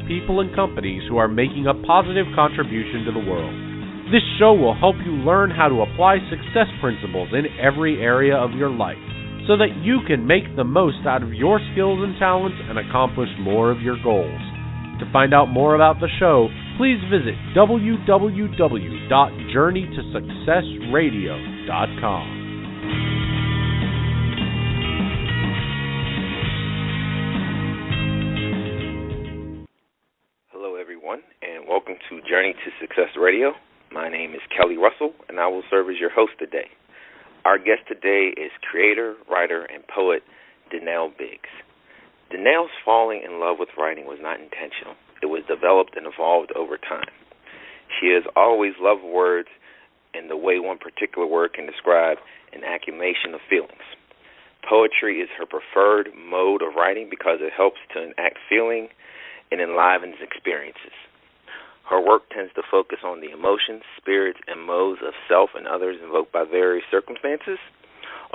people and companies who are making a positive contribution to the world. This show will help you learn how to apply success principles in every area of your life so that you can make the most out of your skills and talents and accomplish more of your goals. To find out more about the show, please visit www.journeytosuccessradio.com. Hello, everyone, and welcome to Journey to Success Radio. My name is Kelly Russell, and I will serve as your host today. Our guest today is creator, writer, and poet Denele Biggs. Denele's falling in love with writing was not intentional. It was developed and evolved over time. She has always loved words and the way one particular word can describe an accumulation of feelings. Poetry is her preferred mode of writing because it helps to enact feeling and enlivens experiences. Her work tends to focus on the emotions, spirits, and modes of self and others invoked by various circumstances.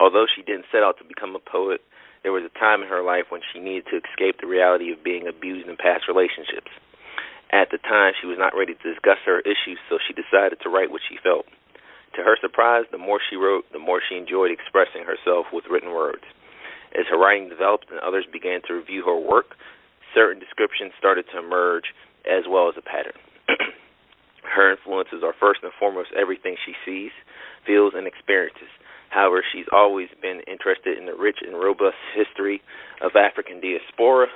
Although she didn't set out to become a poet, there was a time in her life when she needed to escape the reality of being abused in past relationships. At the time, she was not ready to discuss her issues, so she decided to write what she felt. To her surprise, the more she wrote, the more she enjoyed expressing herself with written words. As her writing developed and others began to review her work, certain descriptions started to emerge as well as a pattern. Her influences are first and foremost everything she sees, feels, and experiences. However, she's always been interested in the rich and robust history of African diaspora.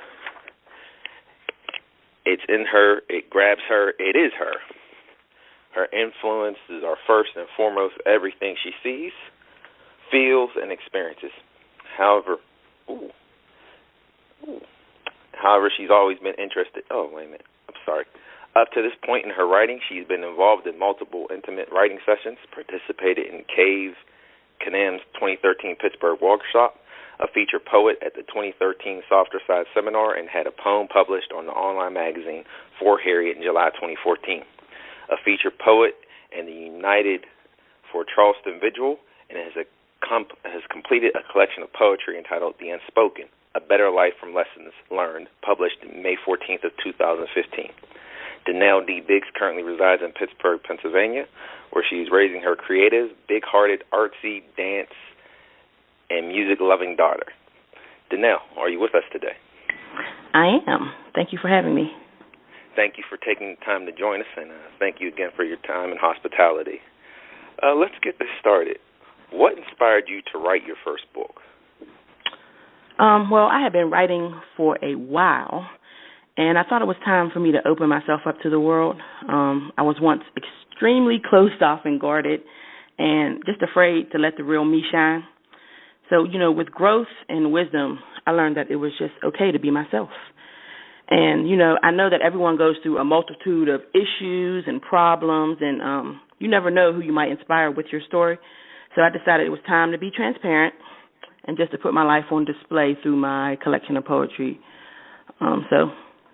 It's in her, it grabs her, it is her. Her influences are first and foremost everything she sees, feels, and experiences. However, she's always been interested. Up to this point in her writing, she's been involved in multiple intimate writing sessions, participated in Cave Kanam's 2013 Pittsburgh workshop, a featured poet at the 2013 Softer Side seminar, and had a poem published on the online magazine For Harriet in July 2014. A featured poet in the United for Charleston Vigil, and has completed a collection of poetry entitled The Unspoken, A Better Life from Lessons Learned, published May 14th of 2015. Denele D. Biggs currently resides in Pittsburgh, Pennsylvania, where she's raising her creative, big-hearted, artsy, dance, and music-loving daughter. Denele, are you with us today? I am. Thank you for having me. Thank you for taking the time to join us, and thank you again for your time and hospitality. Let's get this started. What inspired you to write your first book? Well, I had been writing for a while, and I thought it was time for me to open myself up to the world. I was once extremely closed off and guarded and just afraid to let the real me shine. So, with growth and wisdom, I learned that it was just okay to be myself. And, I know that everyone goes through a multitude of issues and problems, and you never know who you might inspire with your story. So I decided it was time to be transparent and just to put my life on display through my collection of poetry. So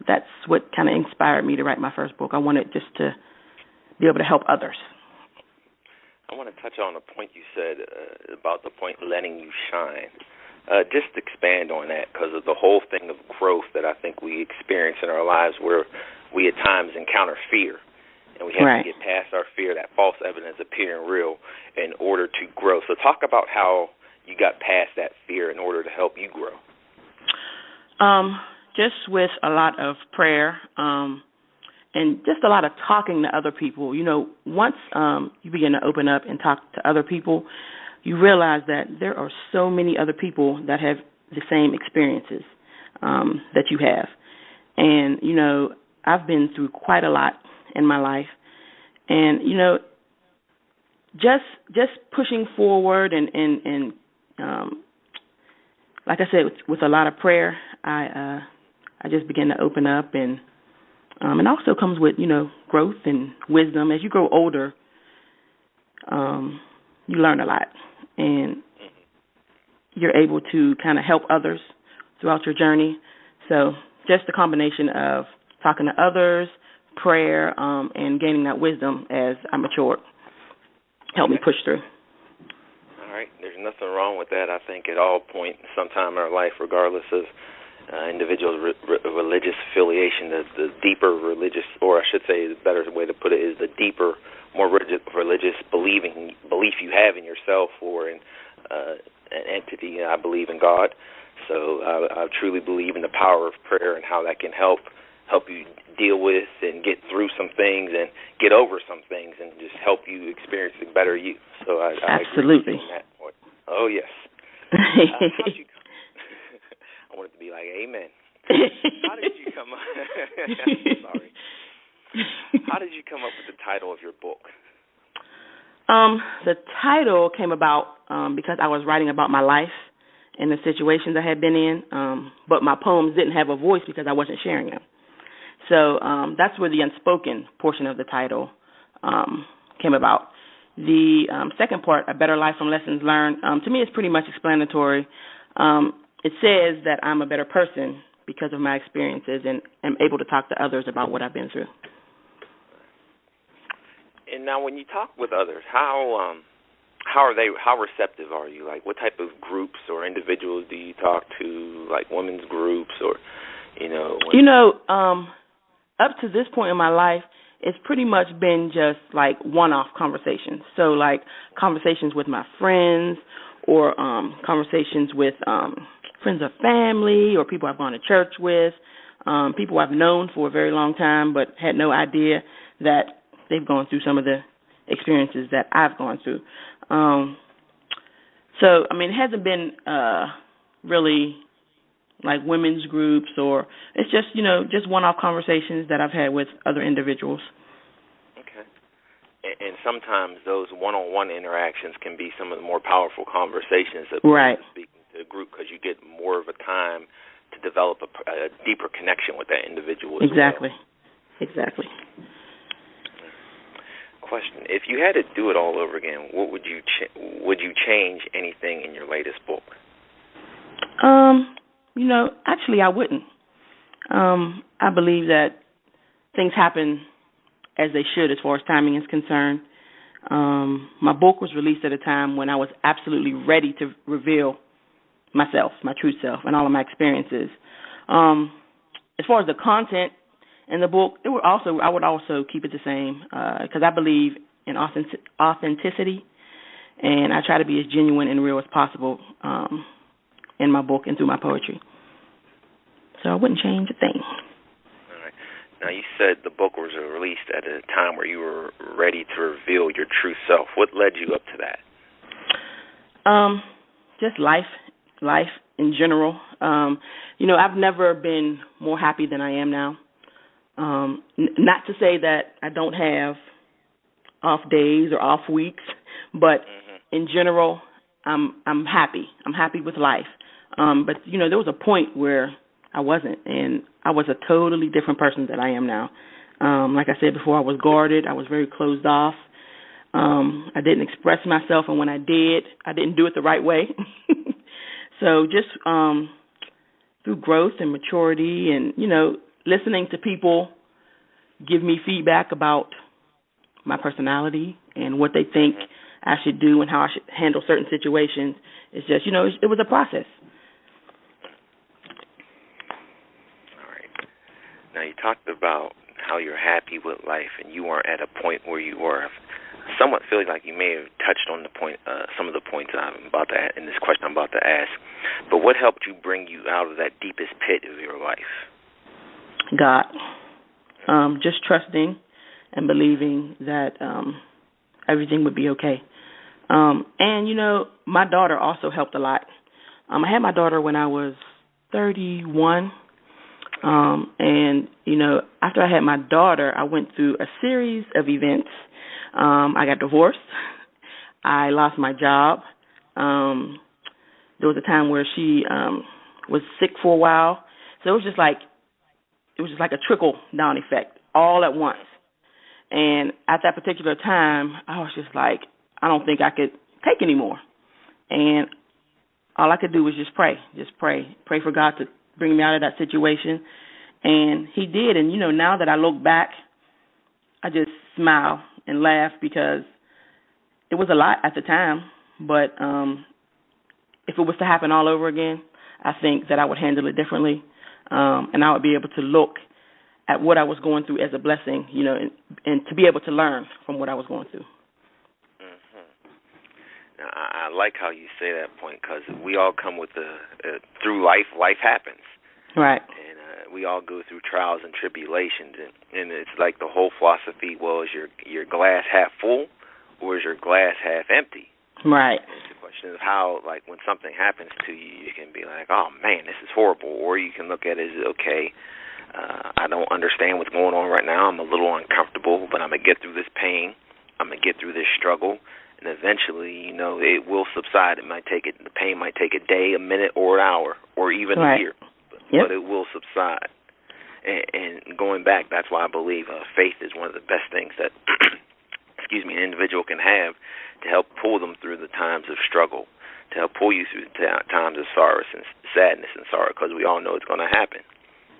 that's what kind of inspired me to write my first book. I wanted just to be able to help others. I want to touch on a point you said about the point letting you shine. Just expand on that, because of the whole thing of growth that I think we experience in our lives, where we at times encounter fear, and we have to get past our fear, that false evidence appearing real, in order to grow. So talk about how you got past that fear in order to help you grow. Just with a lot of prayer and just a lot of talking to other people. Once you begin to open up and talk to other people, you realize that there are so many other people that have the same experiences that you have. And, I've been through quite a lot in my life. And, just pushing forward and like I said, with a lot of prayer, I just began to open up, and it also comes with, growth and wisdom. As you grow older, you learn a lot, and you're able to kind of help others throughout your journey. So just the combination of talking to others, prayer, and gaining that wisdom as I matured helped me push through. All right. There's nothing wrong with that. I think at all points, sometime in our life, regardless of individual's religious affiliation, the deeper religious, or I should say, the better way to put it is the deeper, more religious belief you have in yourself or in an entity. I believe in God, so I truly believe in the power of prayer and how that can help you deal with and get through some things and get over some things and just help you experience a better you. So I absolutely agree with that point. Oh yes. How did you come? I want it to be like amen. How did you come up? Sorry. How did you come up with the title of your book? The title came about because I was writing about my life and the situations I had been in, but my poems didn't have a voice because I wasn't sharing them. So that's where the Unspoken portion of the title came about. The second part, A Better Life from Lessons Learned, to me is pretty much explanatory. It says that I'm a better person because of my experiences and am able to talk to others about what I've been through. And now when you talk with others, how receptive are you? Like, what type of groups or individuals do you talk to, like women's groups or, up to this point in my life, it's pretty much been just like one-off conversations. So like conversations with my friends or conversations with friends of family or people I've gone to church with, people I've known for a very long time but had no idea that they've gone through some of the experiences that I've gone through. So, I mean, it hasn't been really like women's groups, or it's just, just one-off conversations that I've had with other individuals. Okay. And sometimes those one-on-one interactions can be some of the more powerful conversations that right. Speaking to a group, because you get more of a time to develop a deeper connection with that individual as exactly. well. Exactly. Question: if you had to do it all over again, what would you change anything in your latest book? Actually I wouldn't. I believe that things happen as they should as far as timing is concerned. My book was released at a time when I was absolutely ready to reveal myself, my true self, and all of my experiences. As far as the content in the book, I would also keep it the same because I believe in authenticity, and I try to be as genuine and real as possible in my book and through my poetry. So I wouldn't change a thing. All right. Now, you said the book was released at a time where you were ready to reveal your true self. What led you up to that? Just life in general. I've never been more happy than I am now. Not to say that I don't have off days or off weeks, but in general, I'm happy. I'm happy with life. But there was a point where I wasn't, and I was a totally different person than I am now. Like I said before, I was guarded. I was very closed off. I didn't express myself, and when I did, I didn't do it the right way. So just through growth and maturity and, listening to people give me feedback about my personality and what they think I should do and how I should handle certain situations, it's just, it was a process. All right. Now, you talked about how you're happy with life and you weren't at a point where you were. Somewhat feeling like you may have touched on the point, some of the points I'm about to add in this question I'm about to ask. But what helped you bring you out of that deepest pit of your life? God. Just trusting and believing that everything would be okay. And, my daughter also helped a lot. I had my daughter when I was 31. And, after I had my daughter, I went through a series of events. I got divorced. I lost my job. There was a time where she was sick for a while. So it was just like a trickle-down effect all at once. And at that particular time, I was just like, I don't think I could take anymore. And all I could do was just pray for God to bring me out of that situation. And he did. And, now that I look back, I just smile and laugh because it was a lot at the time. But if it was to happen all over again, I think that I would handle it differently. and I would be able to look at what I was going through as a blessing, and to be able to learn from what I was going through. Now, I like how you say that point, because we all come with through life. Life happens, right? And we all go through trials and tribulations, and it's like the whole philosophy. Well, is your glass half full, or is your glass half empty? Right. And it's a question of how, like, when something happens to you, you can be like, oh man, this is horrible, or you can look at it as, okay, I don't understand what's going on right now. I'm a little uncomfortable, but I'm gonna get through this pain. I'm gonna get through this struggle. And eventually, it will subside. The pain might take a day, a minute, or an hour, or even a year, but it will subside. And going back, that's why I believe faith is one of the best things that, an individual can have to help pull them through the times of struggle, to help pull you through the times of sorrow and sadness and sorrow, because we all know it's going to happen.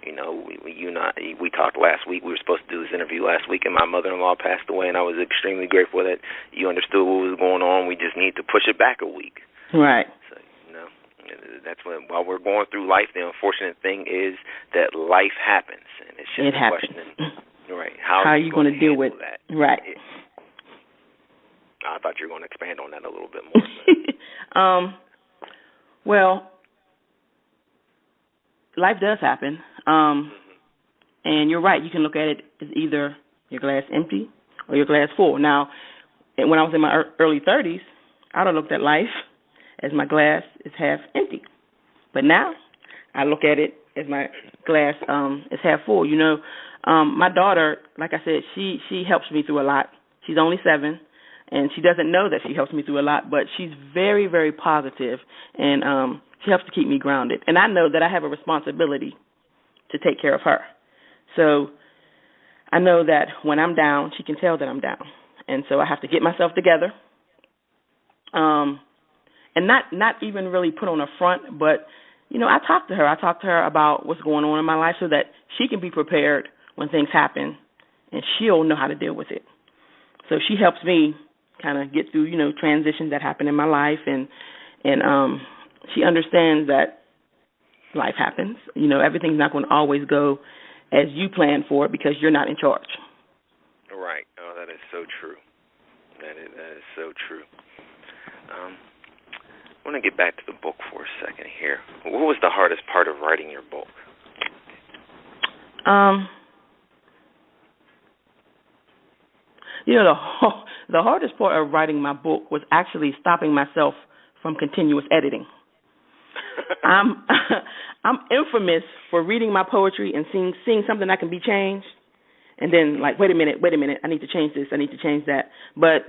We talked last week. We were supposed to do this interview last week, and my mother-in-law passed away, and I was extremely grateful that you understood what was going on. We just need to push it back a week. Right. So, that's when, while we're going through life, the unfortunate thing is that life happens, and it's just a question, right? How are you going to deal with that? Right. I thought you were going to expand on that a little bit more. Well, life does happen. And you're right. You can look at it as either your glass empty or your glass full. Now, when I was in my early 30s, I would have looked at life as my glass is half empty. But now I look at it as my glass is half full. My daughter, like I said, she helps me through a lot. She's only 7, and she doesn't know that she helps me through a lot, but she's very, very positive, and she helps to keep me grounded. And I know that I have a responsibility to take care of her. So I know that when I'm down, she can tell that I'm down. And so I have to get myself together, and not even really put on a front, but, I talk to her. I talk to her about what's going on in my life so that she can be prepared when things happen, and she'll know how to deal with it. So she helps me kind of get through, transitions that happen in my life, and she understands that life happens. Everything's not going to always go as you plan for it because you're not in charge. Right. Oh, that is so true. That is so true. I want to get back to the book for a second here. What was the hardest part of writing your book? The hardest part of writing my book was actually stopping myself from continuous editing. I'm infamous for reading my poetry and seeing something that can be changed, and then like, wait a minute, I need to change this, I need to change that. But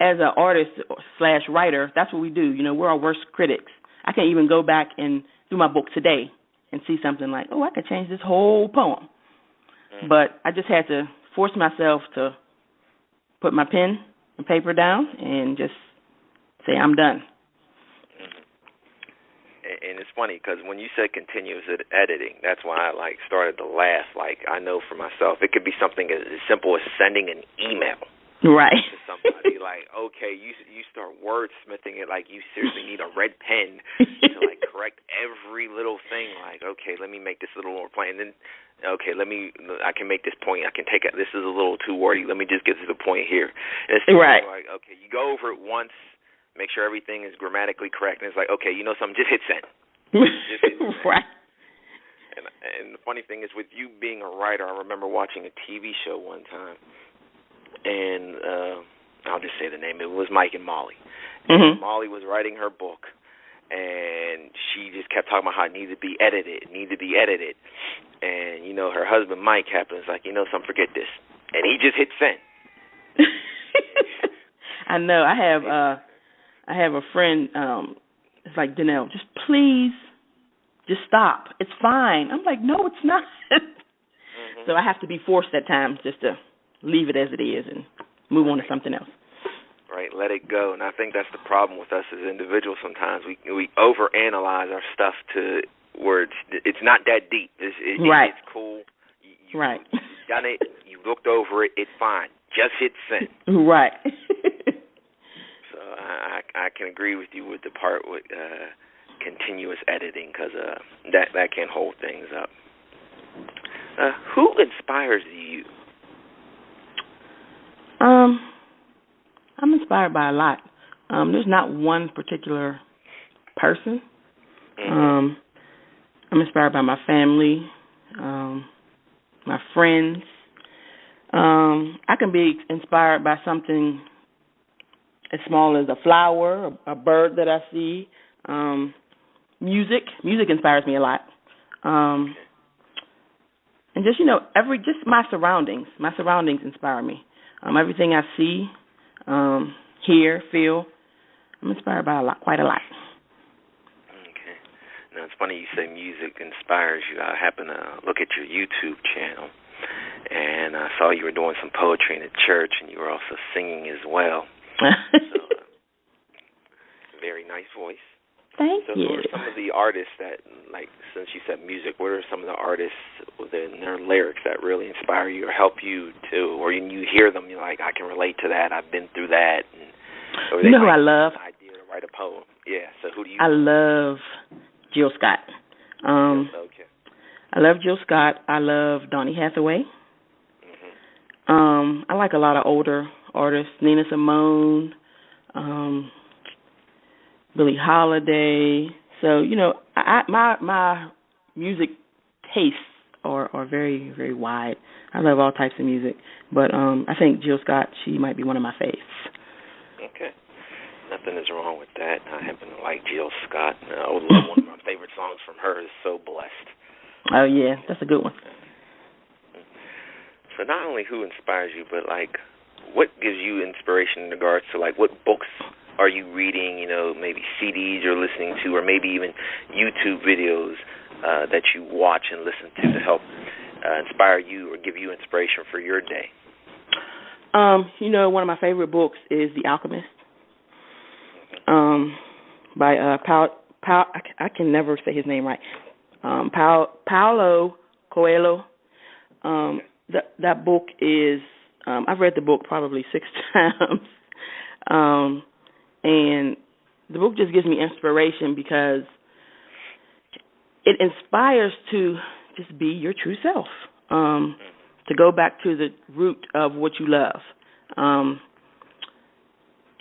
as an artist / writer, that's what we do. We're our worst critics. I can't even go back and do my book today and see something like, oh, I could change this whole poem. But I just had to force myself to put my pen and paper down and just say, I'm done. And it's funny because when you said continuous editing, that's why I started to laugh. I know for myself, it could be something as simple as sending an email, right, to somebody. Okay, you start wordsmithing it like you seriously need a red pen to correct every little thing. Okay, let me make this a little more plain. And then, okay, I can make this point. I can take it. This is a little too wordy. Let me just get to the point here. And it's right. Okay, you go over it once. Make sure everything is grammatically correct, and it's okay, something, just hit send. Just hit send. Right. And the funny thing is, with you being a writer, I remember watching a TV show one time, and I'll just say the name. It was Mike and Molly. And Molly was writing her book, and she just kept talking about how it needed to be edited, And, her husband, Mike, happened. It's something, forget this. And he just hit send. I know. I have a friend, it's like, Denele, just please, just stop. It's fine. I'm like, no, it's not. So I have to be forced at times just to leave it as it is and move on to something else. Right, let it go. And I think that's the problem with us as individuals sometimes. We overanalyze our stuff to where it's not that deep. Right. It's cool. Right. You've done it. You looked over it. It's fine. Just hit send. Right. I can agree with you with the part with continuous editing, because that can hold things up. Who inspires you? I'm inspired by a lot. There's not one particular person. I'm inspired by my family, my friends. I can be inspired by something as small as a flower, a bird that I see. Music inspires me a lot. And just my surroundings. My surroundings inspire me. Everything I see, hear, feel, I'm inspired by quite a lot. Okay. Now it's funny you say music inspires you. I happened to look at your YouTube channel, and I saw you were doing some poetry in the church, and you were also singing as well. So, very nice voice. Thank you. So who are some of the artists that, like, since you said music, what are some of the artists within their lyrics that really inspire you or help you to, or you hear them, you're like, I can relate to that, I've been through that. Or you know who I love? An idea to write a poem. Yeah, so who do you I love Jill Scott. Okay. I love Jill Scott. I love Donny Hathaway. I like a lot of older artists, Nina Simone, Billie Holiday. So, my music tastes are very, very wide. I love all types of music. But I think Jill Scott, she might be one of my faves. Okay. Nothing is wrong with that. I happen to like Jill Scott. One of my favorite songs from her is So Blessed. Oh, yeah. That's a good one. So not only who inspires you, but, like, what gives you inspiration in regards to, like, what books are you reading, maybe CDs you're listening to, or maybe even YouTube videos that you watch and listen to help inspire you or give you inspiration for your day? One of my favorite books is The Alchemist by I can never say his name right. Paulo Coelho. That book is, I've read the book probably 6 times. And the book just gives me inspiration because it inspires to just be your true self, to go back to the root of what you love.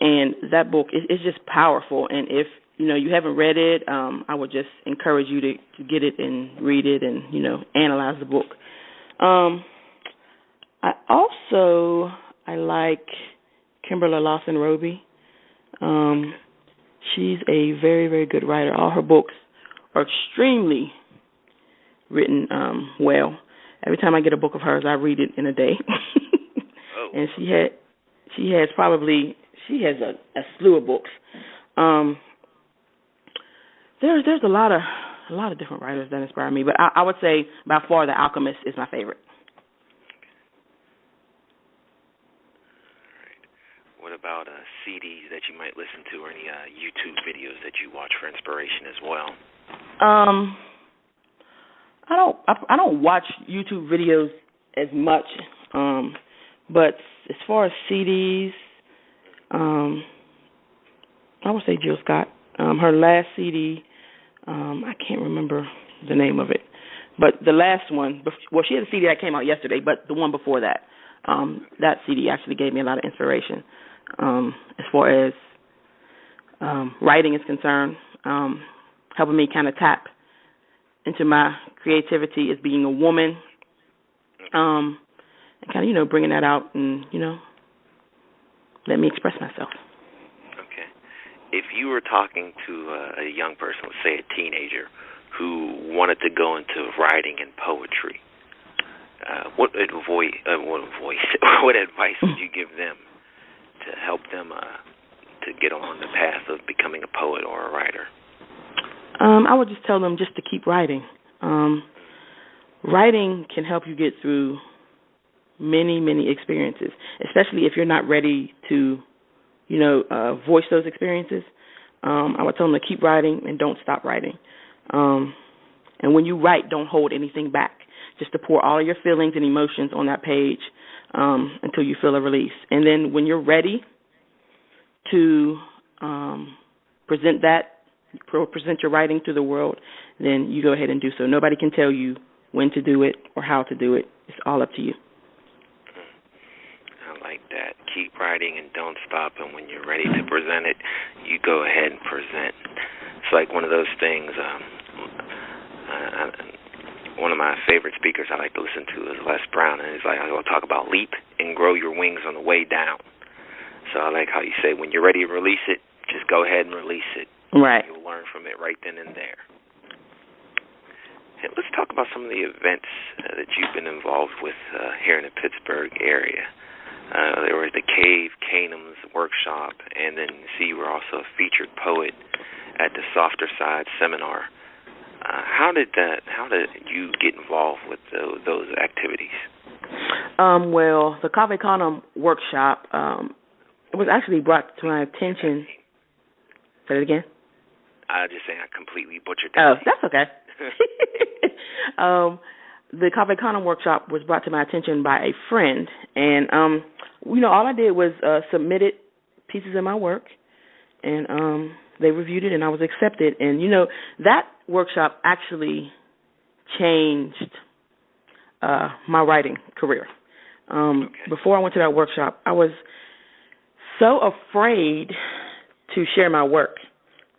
And that book is just powerful. And if, you haven't read it, I would just encourage you to get it and read it and, analyze the book. I like Kimberly Lawson Roby. She's a very, very good writer. All her books are extremely written well. Every time I get a book of hers, I read it in a day. And she has a slew of books. There's a lot of different writers that inspire me, but I would say by far The Alchemist is my favorite. What about CDs that you might listen to, or any YouTube videos that you watch for inspiration as well? I don't watch YouTube videos as much, but as far as CDs, I would say Jill Scott. Her last CD, I can't remember the name of it, but the last one, she had a CD that came out yesterday, but the one before that, that CD actually gave me a lot of inspiration. As far as writing is concerned, helping me kind of tap into my creativity as being a woman, and kind of, bringing that out and, let me express myself. Okay. If you were talking to a young person, let's say a teenager, who wanted to go into writing and poetry, what advice would you give them to help them to get on the path of becoming a poet or a writer? I would just tell them just to keep writing. Writing can help you get through many, many experiences, especially if you're not ready to, voice those experiences. I would tell them to keep writing and don't stop writing. And when you write, don't hold anything back. Just to pour all of your feelings and emotions on that page until you feel a release. And then when you're ready to present that present your writing to the world, then you go ahead and do so. Nobody can tell you when to do it or how to do it. It's all up to you. I like that. Keep writing and don't stop, and when you're ready to present it, you go ahead and present. It's like one of those things. One of my favorite speakers I like to listen to is Les Brown, and he's like, I'll talk about leap and grow your wings on the way down. So I like how you say, when you're ready to release it, just go ahead and release it. Right. You'll learn from it right then and there. And let's talk about some of the events that you've been involved with here in the Pittsburgh area. There was the Cave Canums workshop, and then you were also a featured poet at the Softer Side seminar. How did you get involved with those activities? Well, the Cave Canum workshop was actually brought to my attention. Say it again. I was just saying I completely butchered that. Oh, that's okay. The Cave Canum workshop was brought to my attention by a friend, and all I did was submitted pieces of my work, and they reviewed it, and I was accepted. And that workshop actually changed my writing career. Before I went to that workshop, I was so afraid to share my work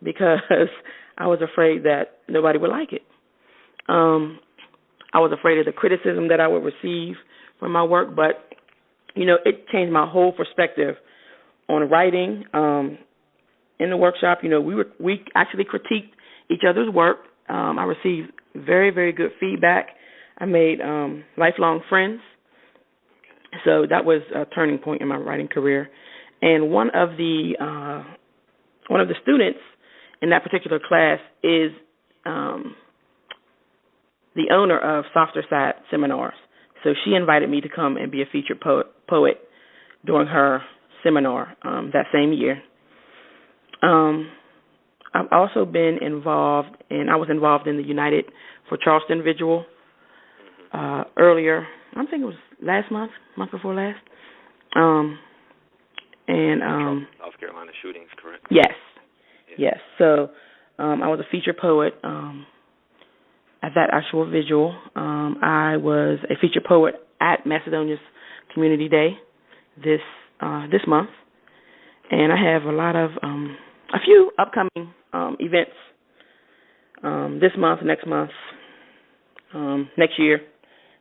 because I was afraid that nobody would like it. I was afraid of the criticism that I would receive from my work, but it changed my whole perspective on writing. In the workshop, we actually critiqued each other's work. I received very, very good feedback. I made lifelong friends. So that was a turning point in my writing career. And one of the students in that particular class is the owner of Softer Side Seminars. So she invited me to come and be a featured poet during her seminar that same year. I've also been involved, and I was involved in the United for Charleston Vigil earlier. I think it was last month before last. South Carolina shootings, correct? Yes. So I was a featured poet at that actual vigil. I was a featured poet at Macedonia's Community Day this month, and I have a few upcoming events this month, next month, next year.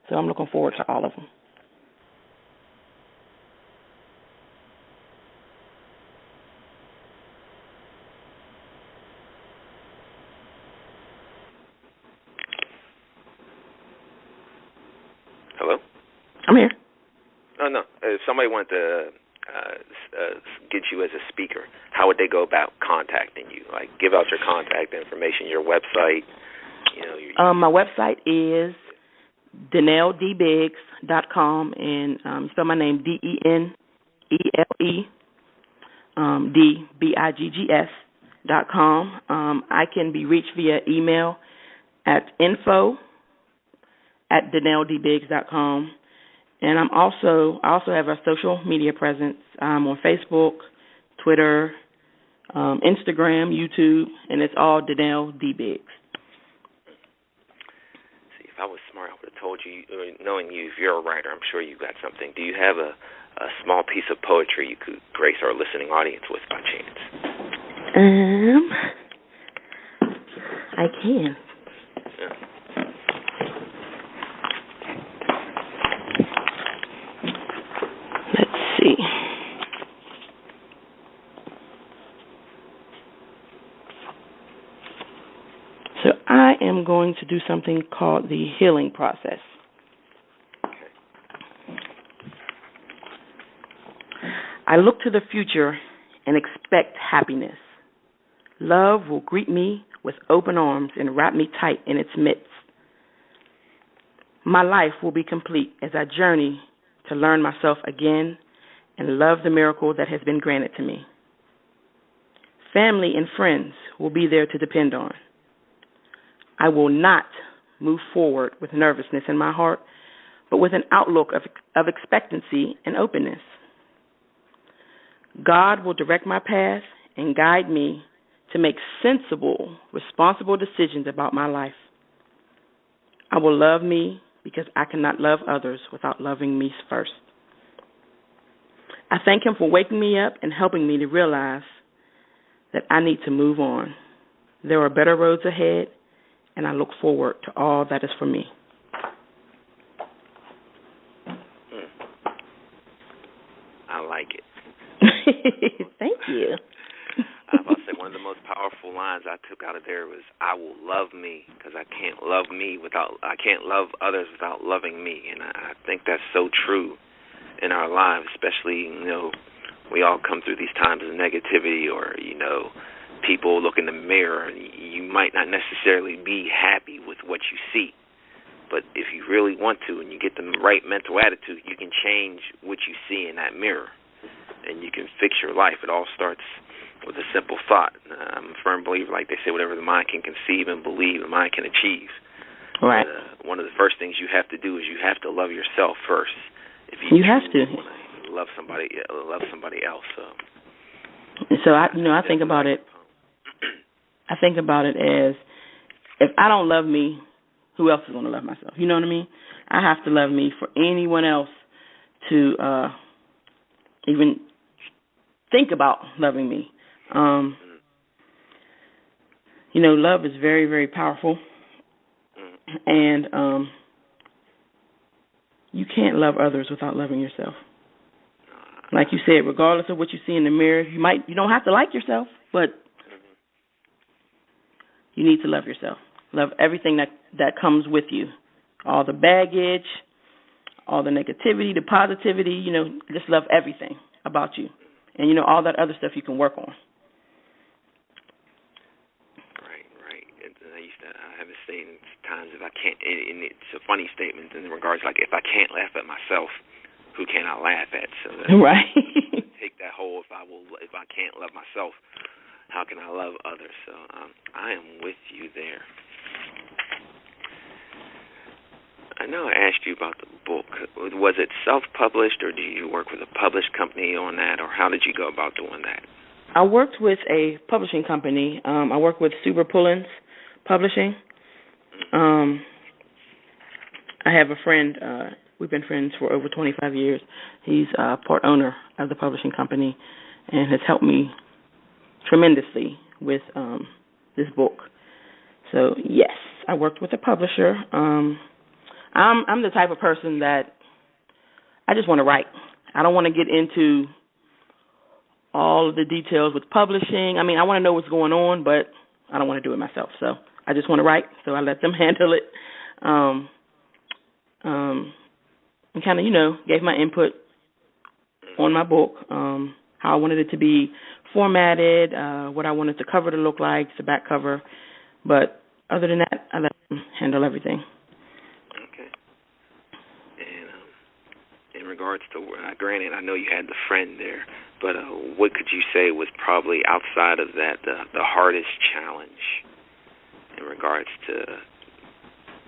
So I'm looking forward to all of them. Hello? I'm here. Oh, no. If somebody wanted to get you as a speaker, how would they go about contacting you? Like, give out your contact information, your website. My website is DeneleDBiggs.com, and spell my name DENELE DBIGGS.com. I can be reached via email at info@DeneleDBiggs.com. And I also have a social media presence. I'm on Facebook, Twitter, Instagram, YouTube, and it's all Denele D. Biggs. See, if I was smart, I would have told you, knowing you, if you're a writer, I'm sure you got something. Do you have a small piece of poetry you could grace our listening audience with by chance? I can. Yeah. So I am going to do something called the healing process. Okay. I look to the future and expect happiness. Love will greet me with open arms and wrap me tight in its midst. My life will be complete as I journey to learn myself again and love the miracle that has been granted to me. Family and friends will be there to depend on. I will not move forward with nervousness in my heart, but with an outlook of expectancy and openness. God will direct my path and guide me to make sensible, responsible decisions about my life. I will love me because I cannot love others without loving me first. I thank him for waking me up and helping me to realize that I need to move on. There are better roads ahead, and I look forward to all that is for me. I like it. Thank you. I was about to say one of the most powerful lines I took out of there was, "I will love me because I can't love others without loving me," and I think that's so true in our lives, especially we all come through these times of negativity, or people look in the mirror and you might not necessarily be happy with what you see, but if you really want to and you get the right mental attitude, you can change what you see in that mirror and you can fix your life. It all starts with a simple thought. I'm a firm believer, like they say, whatever the mind can conceive and believe, the mind can achieve. Right. But, one of the first things you have to do is you have to love yourself first. If you have to love somebody else. So I think about it. I think about it as, if I don't love me, who else is going to love myself? You know what I mean? I have to love me for anyone else to even think about loving me. Love is very, very powerful, and you can't love others without loving yourself. Like you said, regardless of what you see in the mirror, you don't have to like yourself, but you need to love yourself. Love everything that comes with you, all the baggage, all the negativity, the positivity. Just love everything about you, and all that other stuff you can work on. Right. I have a statement times, if I can't, and it's a funny statement in regards, like, if I can't laugh at myself, who can I laugh at? So right. Take that whole, if I can't love myself, how can I love others? So I am with you there. I know I asked you about the book. Was it self-published, or did you work with a published company on that, or how did you go about doing that? I worked with a publishing company. I worked with Super Pullins Publishing. I have a friend. We've been friends for over 25 years. He's part owner of the publishing company and has helped me tremendously with this book. So, yes, I worked with a publisher. I'm the type of person that I just want to write. I don't want to get into all of the details with publishing. I mean, I want to know what's going on, but I don't want to do it myself. So I just want to write, so I let them handle it. And kind of, gave my input on my book, how I wanted it to be formatted, what I wanted the cover to look like, the back cover. But other than that, I let them handle everything. Okay. And in regards to, granted, I know you had the friend there, but what could you say was probably outside of that the hardest challenge in regards to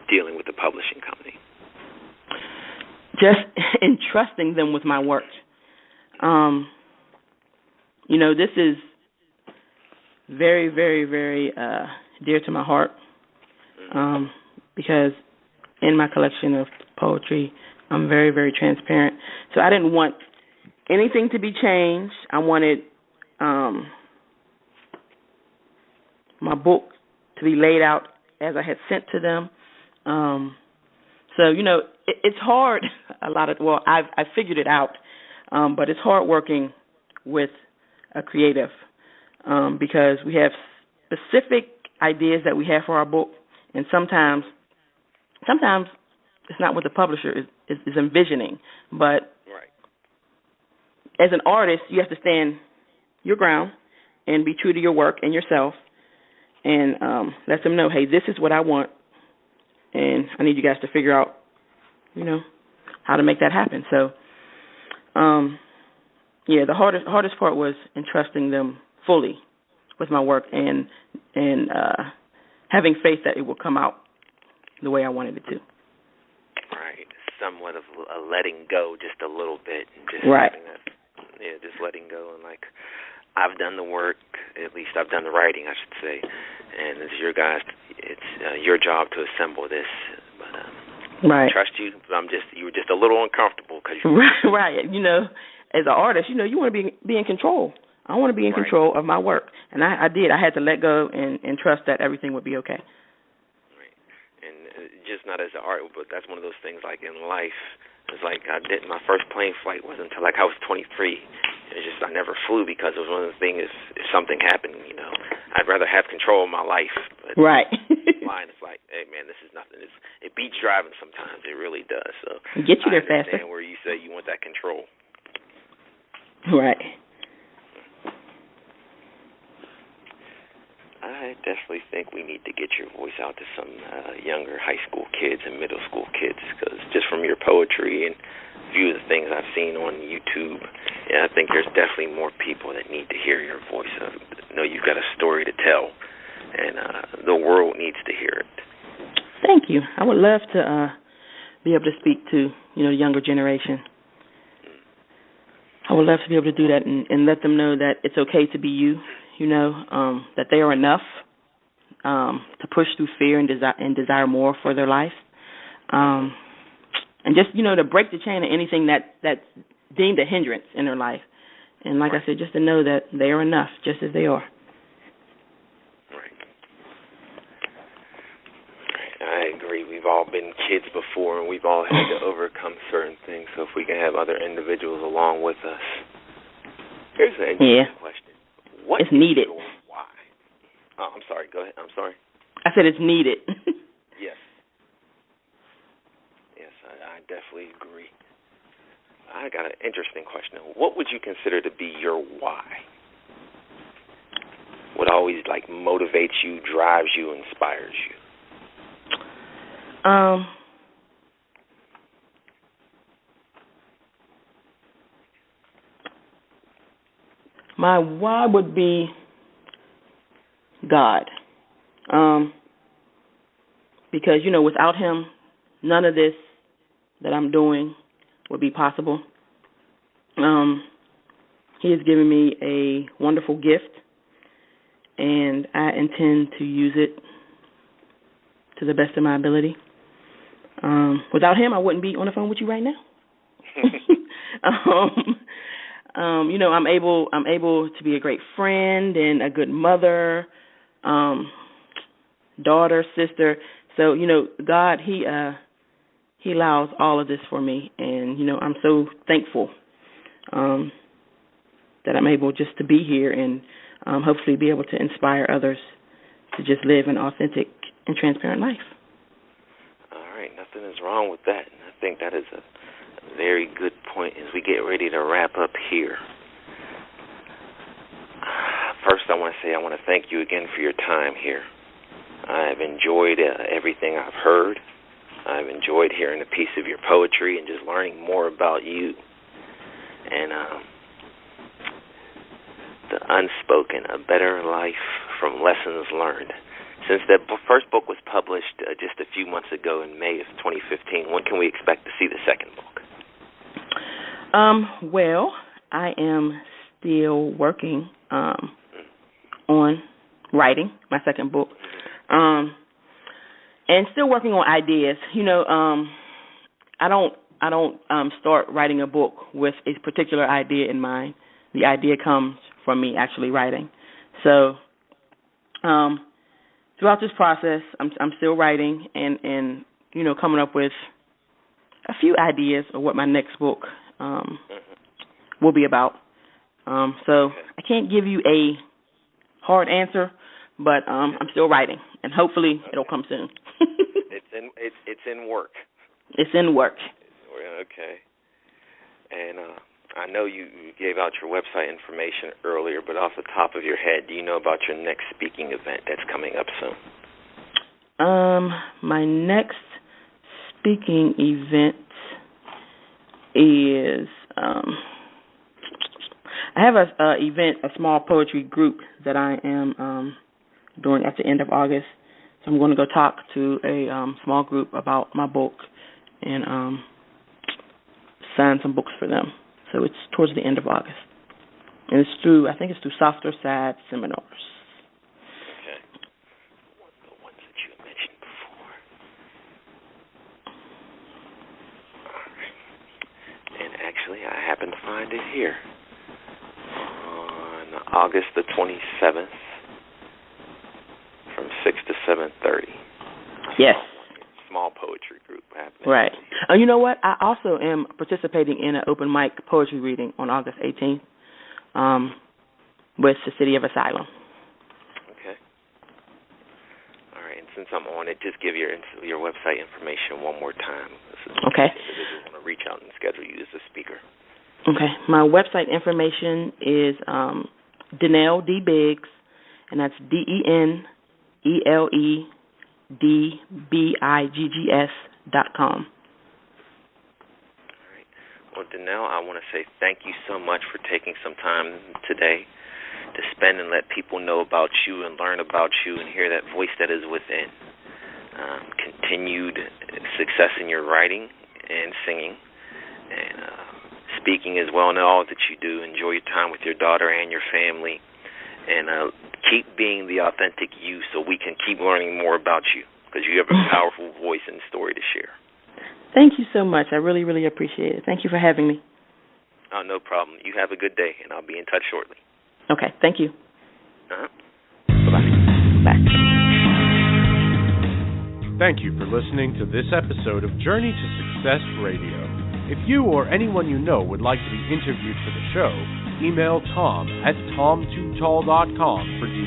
dealing with the publishing company? Just entrusting them with my work. This is very, very, very dear to my heart, because in my collection of poetry, I'm very, very transparent. So I didn't want anything to be changed. I wanted my book to be laid out as I had sent to them. So, it's hard I figured it out, but it's hard working with a creative because we have specific ideas that we have for our book, and sometimes it's not what the publisher is envisioning. But right. As an artist, you have to stand your ground and be true to your work and yourself, and let them know, hey, this is what I want, and I need you guys to figure out, how to make that happen. So, the hardest part was entrusting them fully with my work and having faith that it will come out the way I wanted it to. Right, somewhat of a letting go, just a little bit, and just right. Just letting go, and like I've done the work. At least I've done the writing, I should say. And it's your guys. It's your job to assemble this. But right. I trust you. You were just a little uncomfortable because you. Right. As an artist, you want to be in control. I want to be in control of my work, and I did. I had to let go and trust that everything would be okay. Right, and just not as an art, but that's one of those things. Like in life, it's like my first plane flight wasn't until like I was 23. It's just I never flew because it was one of the things. If something happened, I'd rather have control of my life. But right. Flying, it's like, hey man, this is nothing. It beats driving sometimes. It really does. So get you there faster. I understand where you say you want that control. Right. I definitely think we need to get your voice out to some younger high school kids and middle school kids, because just from your poetry and a few of the things I've seen on YouTube, I think there's definitely more people that need to hear your voice. I know you've got a story to tell, and the world needs to hear it. Thank you. I would love to be able to speak to the younger generation. I would love to be able to do that and let them know that it's okay to be you. That they are enough to push through fear and desire more for their life. And just, to break the chain of anything that's deemed a hindrance in their life. And like I said, just to know that they are enough just as they are. Right. I agree. We've all been kids before, and we've all had to overcome certain things. So if we can have other individuals along with us. Here's an interesting question. What it's needed. Why? Oh, I'm sorry. Go ahead. I'm sorry. I said it's needed. Yes. Yes, I definitely agree. I got an interesting question. What would you consider to be your why? What always motivates you, drives you, inspires you? My why would be God. Because, without him, none of this that I'm doing would be possible. He has given me a wonderful gift, and I intend to use it to the best of my ability. Without him, I wouldn't be on the phone with you right now. I'm able to be a great friend and a good mother, daughter, sister. So, God, He allows all of this for me, and I'm so thankful that I'm able just to be here and hopefully be able to inspire others to just live an authentic and transparent life. All right, nothing is wrong with that. And I think that is a very good point as we get ready to wrap up here. First, I want to thank you again for your time here. I've enjoyed everything I've heard. I've enjoyed hearing a piece of your poetry and just learning more about you. And the Unspoken, A Better Life from Lessons Learned. Since that first book was published just a few months ago in May of 2015, when can we expect to see the second book? Well, I am still working on writing my second book, and still working on ideas. I don't start writing a book with a particular idea in mind. The idea comes from me actually writing. So, throughout this process, I'm still writing and coming up with a few ideas of what my next book will be about. So I can't give you a hard answer, but I'm still writing, and hopefully it'll come soon. It's in work. It's in work. Okay. And I know you gave out your website information earlier, but off the top of your head, do you know about your next speaking event that's coming up soon? My next speaking event is I have a small poetry group that I am doing at the end of August. So I'm going to go talk to a small group about my book and sign some books for them. So it's towards the end of August. And I think it's through Softer Side Seminars. Okay. The ones that you mentioned before. All right. And actually, I happen to find it here. On August the 27th, from 6 to 7:30. Yes. Small poetry group happening. Right. You know what? I also am participating in an open mic poetry reading on August 18th with the City of Asylum. Okay. All right. And since I'm on it, just give your website information one more time. Okay. Individuals want to reach out and schedule you as a speaker. Okay. My website information is Denele D. Biggs, and that's DENELEDBIGGS.com. All right. Well, Denele, I want to say thank you so much for taking some time today to spend and let people know about you and learn about you and hear that voice that is within. Continued success in your writing and singing and speaking as well, and all that you do. Enjoy your time with your daughter and your family, and keep being the authentic you so we can keep learning more about you, because you have a powerful voice and story to share. Thank you so much. I really, really appreciate it. Thank you for having me. Oh, no problem. You have a good day, and I'll be in touch shortly. Okay. Thank you. Bye-bye. Bye. Thank you for listening to this episode of Journey to Success Radio. If you or anyone you know would like to be interviewed for the show, email Tom at tom2tall.com for details.